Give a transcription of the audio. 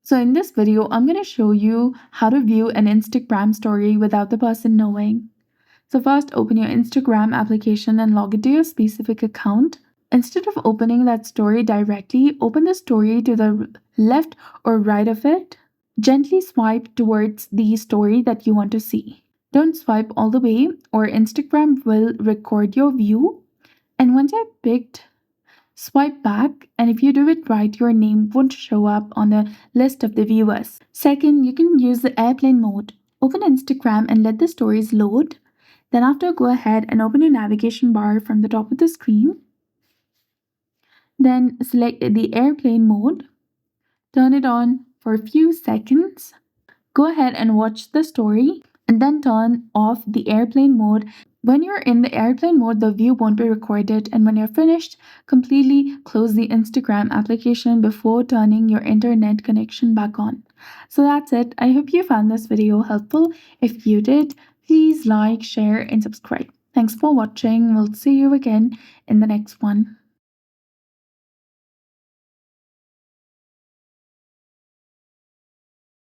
So in this video, I'm going to show you how to view an Instagram story without the person knowing. So first, open your Instagram application and log into your specific account. Instead of opening that story directly, open the story to the left or right of it. Gently swipe towards the story that you want to see. Don't swipe all the way or Instagram will record your view. And once I've picked, swipe back, and if you do it right, your name won't show up on the list of the viewers. Second, you can use the airplane mode. Open Instagram and let the stories load. Then after, go ahead and open your navigation bar from the top of the screen. Then select the airplane mode. Turn it on for a few seconds. Go ahead and watch the story and then turn off the airplane mode. When you're in the airplane mode, the view won't be recorded, and when you're finished, completely close the Instagram application before turning your internet connection back on. So that's it. I hope you found this video helpful. If you did, please like, share, and subscribe. Thanks for watching. We'll see you again in the next one.